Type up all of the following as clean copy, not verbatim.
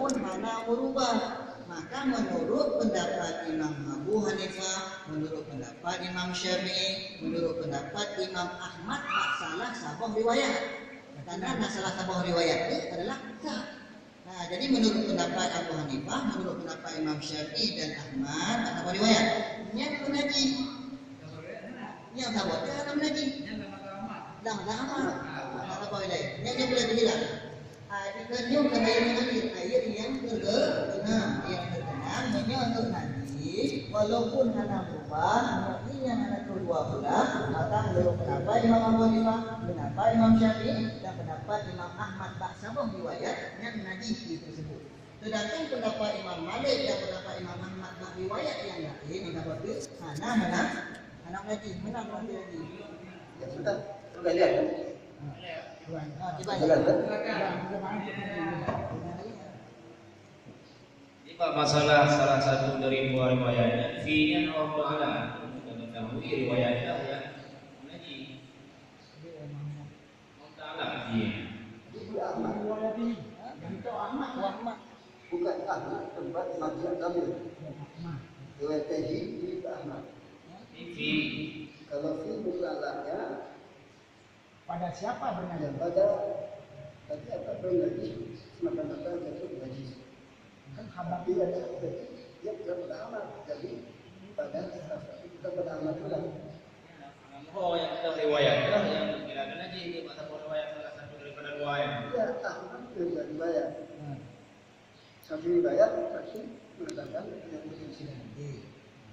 walaupun hana merubah. Maka menurut pendapat Imam Abu Hanifah, menurut pendapat Imam Syafi'i, menurut pendapat Imam Ahmad, tak salah sabah riwayat. Karena salah sabah riwayat itu adalah sah. Nah, jadi menurut pendapat Abu Hanifah, menurut pendapat Imam Syafi'i dan Ahmad, tak sabah riwayat. Yang mengaji, yang sabah dia akan mengaji. Dah amat. Tak sabah riwayat. Yang boleh berhilang. Ikannya kena yang mengaji, ayat yang terkena, menyebut nanti, walaupun hana berubah, nanti yang hana kedua pula, maka menurut pendapat Imam Abu Hanifah, pendapat Imam Syafi'i dan pendapat Imam Ahmad tak sabah riwayat yang najis tersebut. Sedangkan pendapat Imam Malik dan pendapat Imam Ahmad tak riwayat yang lain, pendapat itu hana najis, menang lagi. Ya sudah, sudah lihat kan? Masalah salah satu dari dua riwayatnya, fi-nya Allah Taala mengetahui riwayatnya ya mengaji. Allah Taala fi-nya. Ahmad bukan Ahmad tempat mazhab kami. Riwayat tadi di Ahmad. Fi kalau fi mutlaknya pada siapa bernajis? pada tadi apa bernajis semata-mata jatuh najis. Kan khabar Dia ada dia bukan pada Ahmad. Jadi pada bukan pada Ahmad pula. Oh, yang kita riwayatnya yang kira-kira najis itu masa riwayat salah satu daripada riwayat. Dia Ahmad juga dibayar. Satu dibayar pasti mengatakan yang berfungsi.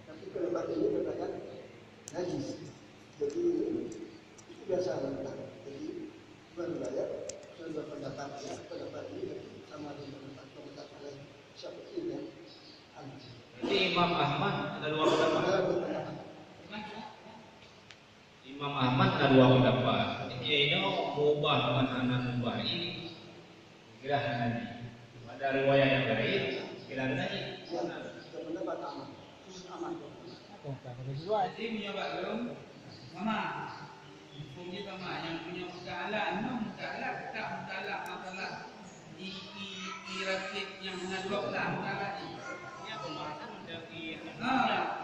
Tapi kalau pada ini mengatakan najis. Jadi itu biasa lah. Jadi berbayar sudah pendapatnya pendapat ini sama dengan pendapat lain. Seperti ini. Jadi Imam Ahmad ada dua pendapat. Imam Ahmad ada dua pendapat. Ini mubah mana mubah ini kira najis. Ada riwayat yang lain kira najis. Pendapat Ahmad. Ahmad. Jadi punya baklum, mama, punya mama yang punya muta'ala, tak muta'ala masalah iratib yang mengaduk lah muta'ala ini. Ini pembahasan dari.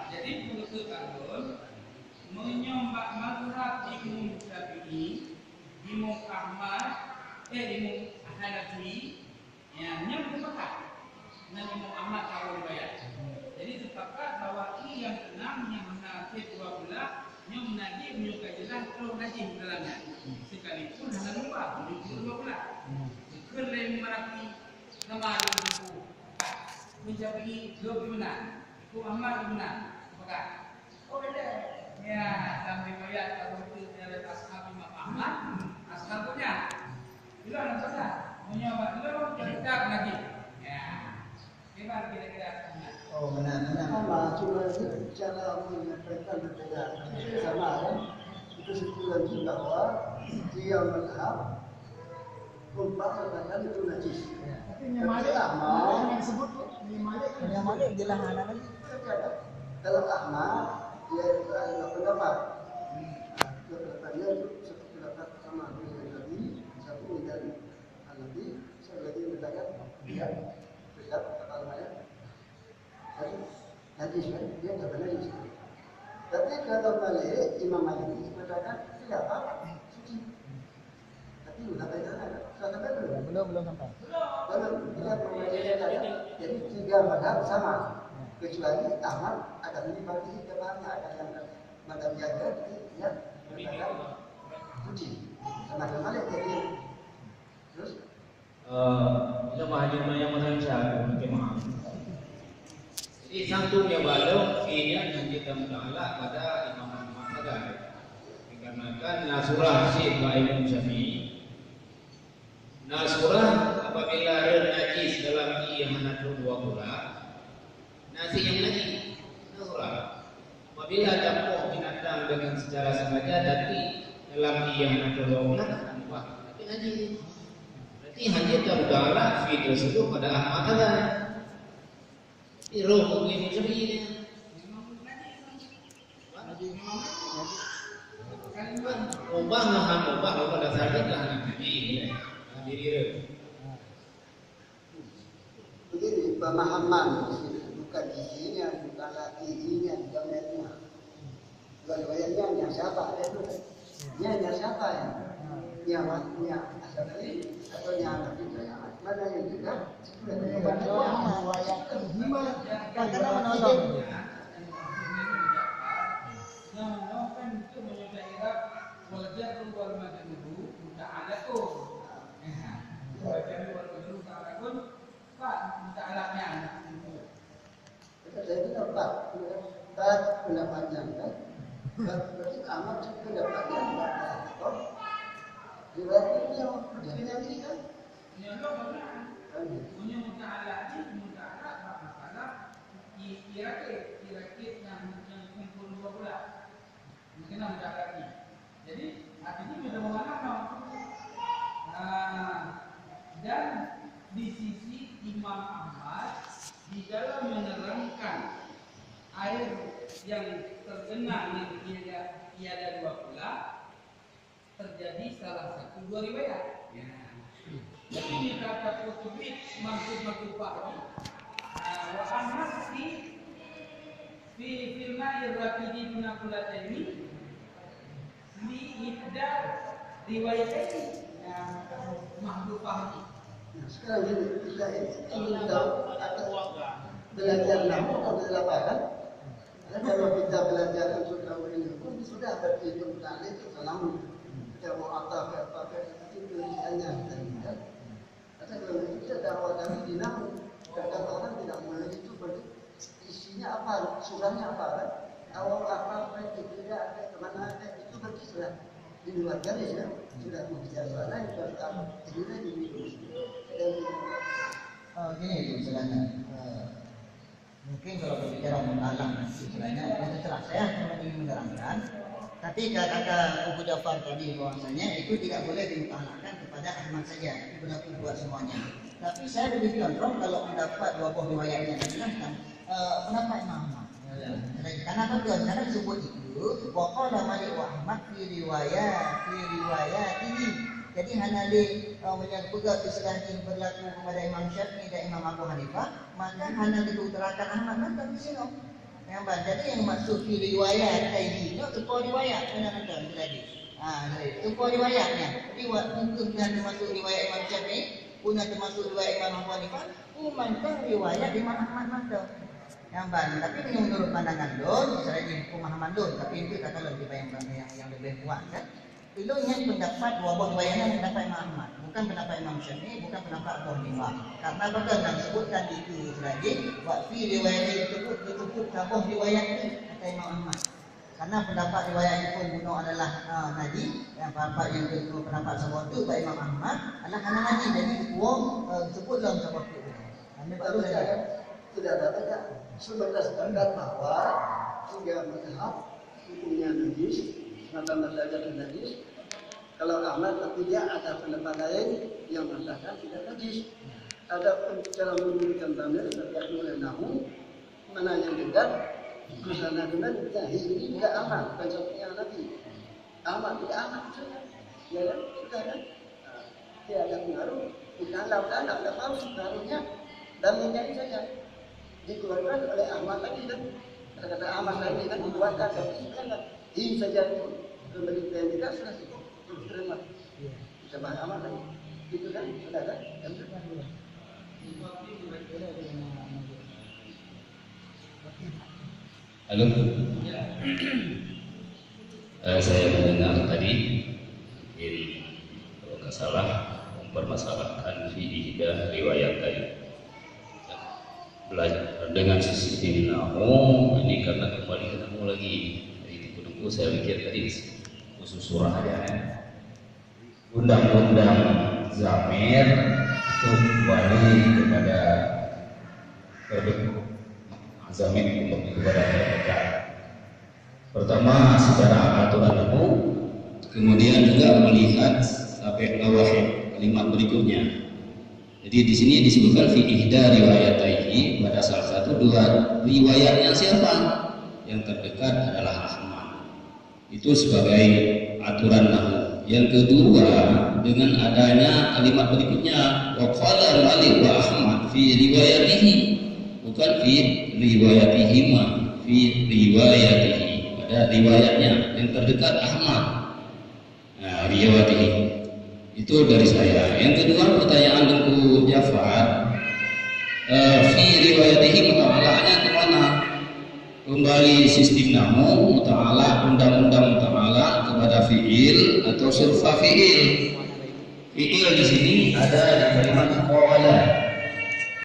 Jadi begitu baklum, menyombak mazhab Imam Syafi'i, Imam Ahmad, Imam Hanafi, yang bersepakat dengan Imam Ahmad kalau dibayar. Jadi sepakat bahwa ini yang tenang, yang menasib dua belah, yang menagih, menyukai jelas, kalau najis dalamnya. Sekalipun hanya lupa, menyukai dua belah. Kerlem merapi, nama ada buku. Menjadi dua benar, Imam Ahmad benar. Apakah? Oh beda. Ya, sampai bayar kalau itu dari ashab Imam Ahmad, ashabnya. Bila nak salah, menyebab lo tetap lagi. Ya, gimana kira-kira? Oh benar. Sama cuma cara menyampaikan berbeda. Sama kan? Itu sebulan bahwa dia mazhab kumpak mengatakan itu najis. Tapi Malik yang sebut Malik jelas ada lagi. Dalam Ahmad dia ada pendapat. Pendapat dia satu pendapat sama dengan Nabi, satu dengan Nabi, satu lagi mengatakan dia tidak kata namanya. Jadi najis kan dia tidak najis. Tapi kata Malik, Imam Malik mengatakan tidak apa suci. Tapi sudah sampai belum? Belum sampai. Belum. Dia mengatakan jadi tiga mazhab sama. Kecuali Ahmad akan dibagi kebahannya ada yang mazhab jaga dia mengatakan suci. Sama Malik jadi terus kita bahagian yang macam saya mungkin maaf. Jadi satunya balau fi'nya yang kita muta'ala pada Imam Ahmad saja. Dikarenakan nasurah si Imam Syafi'i. Nasurah apabila ada najis dalam yang menatu dua pula, nasi yang najis nasurah. Apabila campur binatang dengan secara sengaja tapi dalam yang menatu dua pula tapi najis. Berarti hanya terutara fi tersebut pada Ahmad saja. Roh hukum Syafi'i ni. Ubah maham ubah pada dasarnya dah nabi ni. Diri dia. pemahaman bukan isinya, bukan isinya, domainnya. Riwayatnya yang siapa? Yang siapa ya? Yang asal dari atau yang anak itu yang mana yang juga? Karena menolong. Nah, kan itu menyesuaikan wajah keluar macam itu, tidak ada tuh. Wajah keluar macam itu tak ada pun, Pak, tidak alaknya. Saya itu dapat pendapatnya kan? Berarti amat pendapatnya kok? Riwayatnya yang ini kan? Nyolong benar. Punya muka alak ni, muka alak tak masalah. Kira-kira yang kumpul dua bulan. Mungkin muka alak ni. Jadi artinya sudah mengalami. Dan di sisi Imam Ahmad di dalam menerangkan air yang tergenang yang tiada dua pula terjadi salah satu dua riwayat. Jadi di kata Qurtubi maksud Fahri wa Ahmad fi filma irraqidi punaqulata ini li ihda riwayat ini maksud Fahri. Sekarang kita ingin tahu belajar nahu atau lapangan. Kalau kita belajar unsur nahu ini pun sudah berhitung kali itu selalu kita mau apa itu tulisannya kita lihat. Kalau kita dakwah kami di nahu, kadang orang tidak mulai itu berarti isinya apa, surahnya apa kan? Awal apa tidak ada kemana ada itu berarti sudah di luar garis ya, sudah bijaksana yang pertama ini di Gini itu istilahnya. Mungkin kalau berbicara mengalang istilahnya itu terang. Saya cuma ingin menerangkan. Tapi kata Abu Ja'far tadi bahwasanya itu tidak boleh dimutalakkan kepada Ahmad saja, itu berlaku buat semuanya. Tapi saya lebih condong kalau mendapat dua buah riwayatnya jelaskan pendapat Imam Ahmad. Karena apa tuan? Karena disebut itu waqala Malik wa Ahmad fi riwayat ini. Jadi hanya menyangkut istilah ini berlaku kepada Imam Syafi'i dan Imam Abu Hanifah, maka hanya diutarakan Ahmad dan di sini. Yang jadi yang maksud fi riwayat ini itu sebuah riwayat benar-benar lagi. Sebuah riwayatnya. Riwayat mungkin termasuk riwayat Imam Syafi'i, punya termasuk riwayat Imam Abu Hanifah, mungkin riwayat Imam Ahmad mantap. Yang tapi menurut pandangan Don, misalnya di pemahaman Don, tapi itu kata lebih banyak yang lebih kuat kan. Itu yang pendapat dua buah riwayatnya pendapat Imam Ahmad, bukan pendapat Imam Syafi'i, bukan pendapat Abu Hanifah. Karena betul yang disebutkan itu lagi, fi riwayat itu disebut cabang riwayat itu kata Imam Ahmad. Karena pendapat riwayat itu pun bunuh adalah Naji, yang pendapat yang kedua pendapat sahabat itu Pak Imam Ahmad adalah karena Naji, jadi kuang disebut dalam sahabat itu. Kami baru saja. Tidak ada tidak sebatas sepakat bahwa tiga mazhab hukumnya najis, mata-mata jadi najis. Kalau Ahmad tapi dia ada pendapat lain yang mengatakan tidak najis. Ada cara memberikan dalil terkait mulai nahu mana yang dekat, kusana dengan ini tidak aman, bukan seperti yang Nabi. Aman tidak aman saja, ya kan? Sudah kan? Tidak ada pengaruh. Bukan lautan, ada pengaruhnya dalilnya ini saja. Dikeluarkan oleh Ahmad tadi kan, kata Ahmad tadi kan dikeluarkan tapi kan ini saja itu kembali ke kita sudah cukup terima. Kita bahas Ahmad tadi, itu kan sudah kan? Halo, saya mendengar tadi ini kalau nggak salah mempermasalahkan fi ihda riwayat tadi. Belajar dengan sisi nahu ini karena kembali ke nahu lagi. Jadi tunggu saya pikir tadi khusus surah aja ya. Undang-undang zamir itu kembali kepada zamir untuk kepada mereka. Pertama secara aturan nahu, kemudian juga melihat sampai lawahid kalimat berikutnya. Jadi di sini disebutkan fi ihda riwayataihi, pada salah satu dua riwayatnya siapa? Yang terdekat adalah Ahmad. Itu sebagai aturan nahwu. Yang kedua, dengan adanya kalimat berikutnya wa qala Malik wa Ahmad fi riwayatihi, bukan fi riwayatihima, fi riwayatihi, pada riwayatnya yang terdekat Ahmad. Nah, riwayatihi itu dari saya. Yang kedua pertanyaan Tengku Jafar, fi riwayatihi muta'alanya kemana? Kembali sistem namu muta'ala, undang-undang muta'ala kepada fi'il atau surfa fi'il. Fi'il di sini ada di kalimat qala.